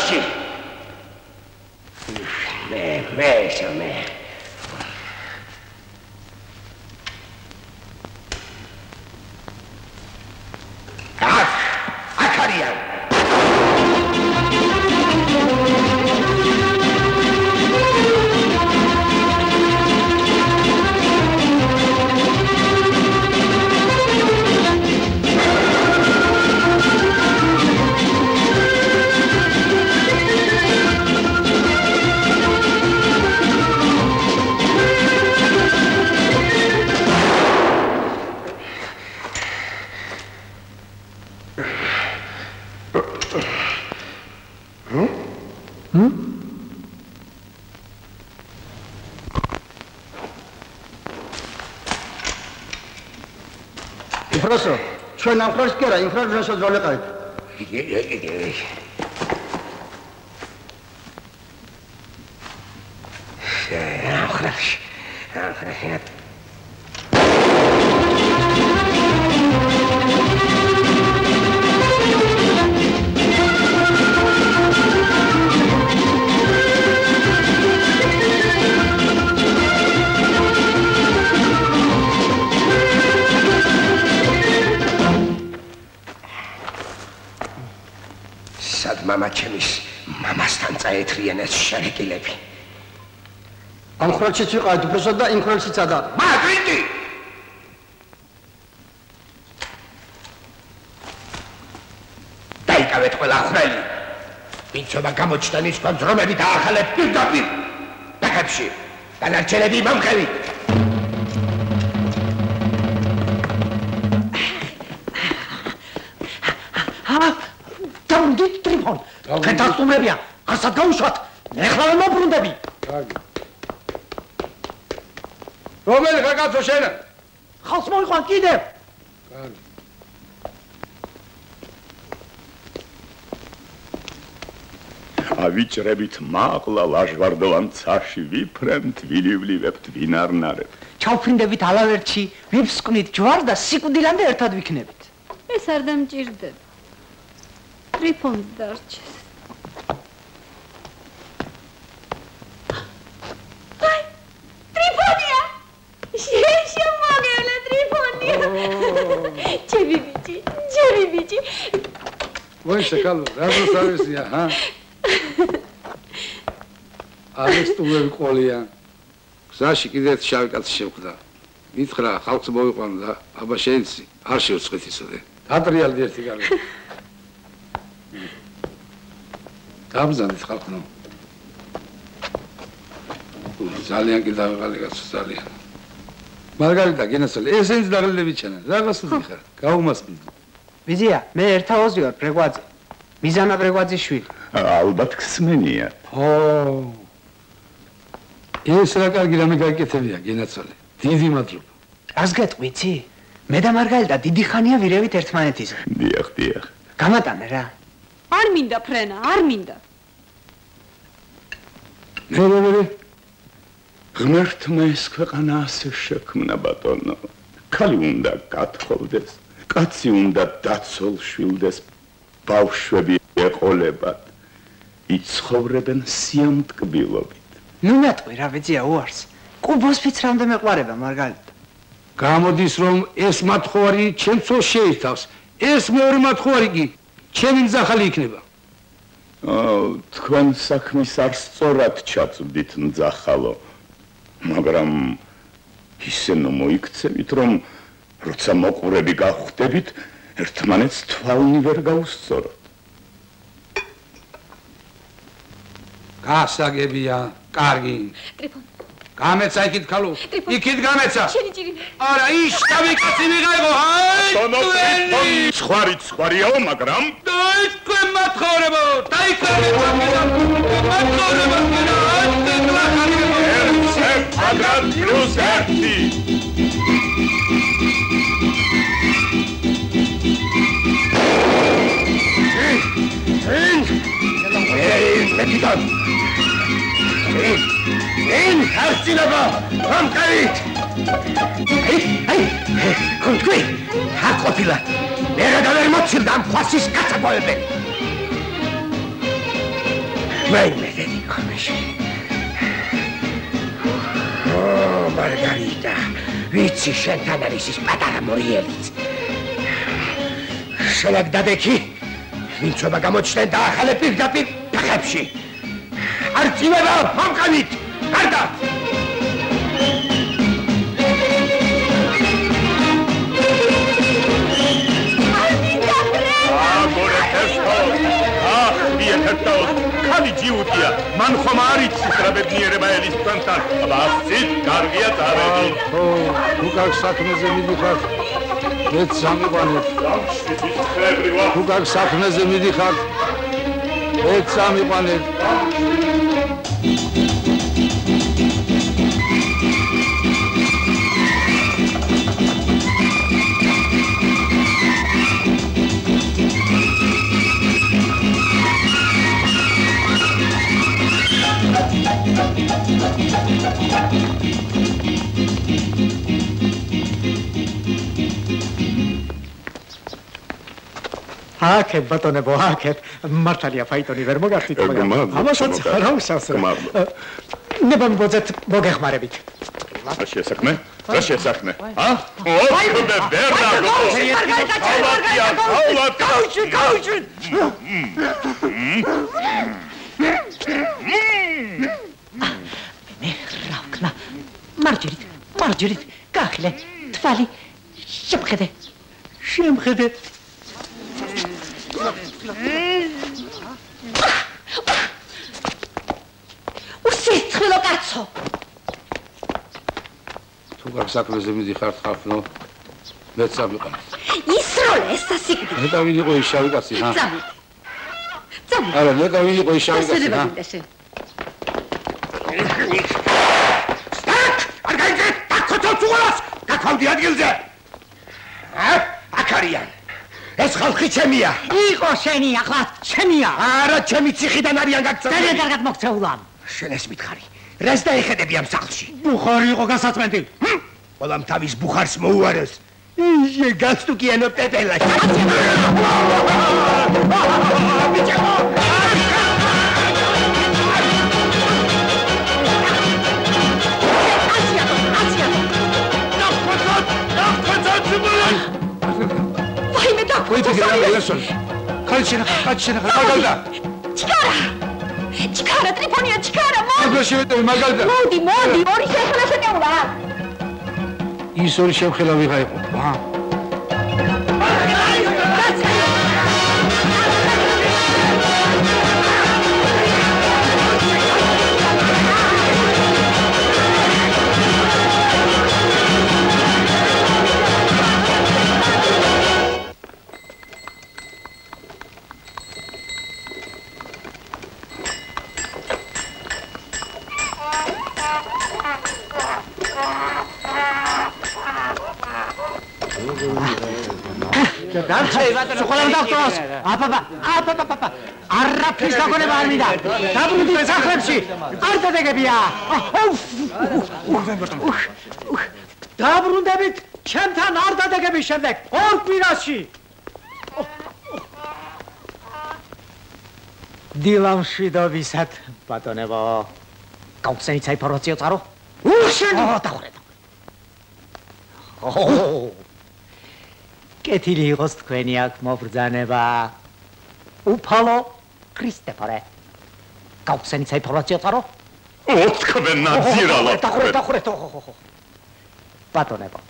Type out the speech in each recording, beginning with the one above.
ნახში. მე. აქ არიან. Proszę, czy nam ktoś kiera, infrażona się zwolekaj. Mama ჩემის მამასთან წაეთრიენ ეს შერეკილები. ამ ხრალშიც ვიყავით უფროსო და იმ ხრალშიც ადა. მაგრიტი! დაიკავეთ ყველა ხრალი. ვინცობა გამოჩნდა ის კონტრომები დაახალეთ პირდაპირ. დაკებში. დანარჩენები მომხევით. Dit Trifon. Καταστუმებია. ასად გავუშვათ. ეხლა ვერ მოbrუნდები. კარგი. რომელი ხაკაცო შენ? ხალხს მოიყვან კიდევ. კარგი. ავიჭრებით მაღლა ლაჟვარდოვან ცაში ვიფრემთ, ვილივლივებთ, ვინარნარებთ. ჩავფრინდებით ალავერტში, ვიფსკვნით ჯვარს და სიკვდილამდე ერთად ვიქნებით. ეს არ დამჭირდება. Trifons darčes. Ai, Trifonia! Še mogela Trifonia. Čevi biči. Voice calvo, razno savesია, ha? არესტულები ყოლია. გზაში კიდეც შავი კაცი შევხვდა. მითხრა, ხალხს მოვიყვანა და აბა შენცი არ შევწყვეთ ისოდე. დატრიალდი ერთი გალი. Abzanit ხალხო. ძალიან კი დავიღალე კაცო ძალიან. მარგარიტა გენასწავლე, ესენც დაღლილები ჩანა. რაღაც ვიხარ, გაუმასპინდი. ვიზია, მე ერთაოზი ვარ, ბრეგვაძე. მიზანა ბრეგვაძის შვილი. ალბათ ხსმენია. ო. ეს რა კარგი რამე გაიკეთებია გენასწავლე. დიდი მადლობა. რას გეტყვიცი? მე და მარგარიტა დიდი ხანია ვირევით ერთმანეთისგან. დიახ. გამატანე რა. არ მინდა ფრენა, არ მინდა. ნერვები ღმერთმა ეს ქვეყანა ასე შექმნა ბატონო. ქალი უნდა გათხოვდეს, კაცი უნდა დაცოლშვილდეს, ბავშვები ეყოლებათ, იცხოვრებენ სიამტკბილობით. ნუ მეტყვი რა ვეძია უარს. კუბოს ფიცრამდე მეყვარება მარგარიტა. გამოდის რომ ეს მათხოვარი ჩემცო შეიცავს. ეს მეორე მათხოვარი კი ჩემი მძახალი იქნება. თქვენ საქმის არ სწორად ჩაწვდით მძახალო. მაგრამ ისე მოიქცევით რომ როცა მოყვრები გახვდებით, ერთმანეთს თვალნი ვერ გაუსწოროთ. გასაგებია, კარგი. Trifon. გამეცა იქით ქალო. იქით გამეცა. შენი ჭირი. არა, ის თავი კაცი ვიღაიღო. აი! სხვარიაო, მაგრამ თქვენ მათხოვრებო, დაიქარებო. მათხოვრებო, აგრად პლუს 1. მეტიდან. Ენ ხარცილება, რომკარით. აი, კონტკვი. აკოფილა. მე რა დავერ მოწილდა ამ ფასის კაცაბოებენ. ვაიმე დედიკომეში. მარგარიტა, ვიცი შენთან არის ის პატარა მორიელიც. შენაკ დადექი, ვინცობა გამოჩნდნენ და ახალე პირდაპირ ფეხებში. არ წივება, მომყავით, გარდა! ხალი ჯიუტია, მან ხომ არ იცის რა ბედნიერება ელის თქვენთან, აბა ასწით, კარგია წავედი. თუ გაგ საქმეზე მიდიხარ, მეც სამიყვანეთ. თუ გაგ საქმეზე მიდიხარ, მეც სამიყვანეთ. აკეთ ბატონებო, აკეთ. მართალია ფაიტონი ვერ მოგახდით, მაგრამ ამასაც რა უშავს რა. ნება მიბოძეთ მოგეხმარებით. რა შესაქმე? რა შესაქმე? ოქრე ბერნარდო. გაუჩი. მე რავკნა. მარჯერით, გახლე. თვალი. შემხედე. უსიცხვილო კაცო. თუ გაგ საქმეზე მიდიხართ ხაფნო, მეც სამიყვანეთ. ისროლე ეს სასიკვდილი. ნეტა ვინ იყო ის შავი კაცი, ჰა? წამი. არა, ნეტა ვინ იყო ის შავი კაცი, ჰა? არ გაიგე, დაქოთოთ უყურას, გაქავდი ადგილზე. აქ არიან. ეს ხალხი ჩემია. იყო შენი, ახლა ჩემია. არა, ჩემი ციხიდან არიან გაქცეული. ძალიან კარგად მოგწეულან. შენ ეს მითხარი. რას დაეხედები ამ სახლში? ბუხარი იყო გასაწმენდი. ყველამ თავის ბუხარს მოუარეს. ისე გასტუკიანო პეპელა. ჩქარა, ტრიფონია, ჩქარა, მაგალდა. მოდი, ორი შეხლა შეტეულა. ის ორი შემხელა ვიღა იყო. აბაბა, არაფრის გაგონება არ მინდა. დაბრუნდი სახლებში, არ დადეგებია. დაბრუნდებით ჩემთან არ დადეგების შემდეგ, 2 კვირაში. დილამშვიდობისად, ბატონებო. გაუხსენით საინფორმაციო წყარო? უშენო, დახურეთ. კეთილი იყოს თქვენი აქ მობრძანება. უფალო ქრისტეფორე. გაუხსენით საინფორმაციო წყარო? ოთხმე ნაძირალა. დახურეთ. ბატონებო.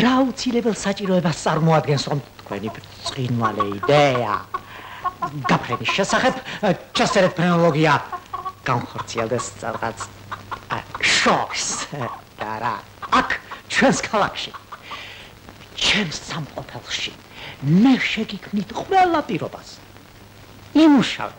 რა უცილებელ საჭიროებას წარმოადგენს რომ თქვენი ბრწყინვალე იდეა გაფრენის შესახებ ჩასწერეთ ფრენოლოგია განხორციელდეს რაღაც შოქს და რა აქ ჩვენს ქალაქში ჩემს სამყოფელში მე შეგიქმნით ყველა პირობას იმუშავე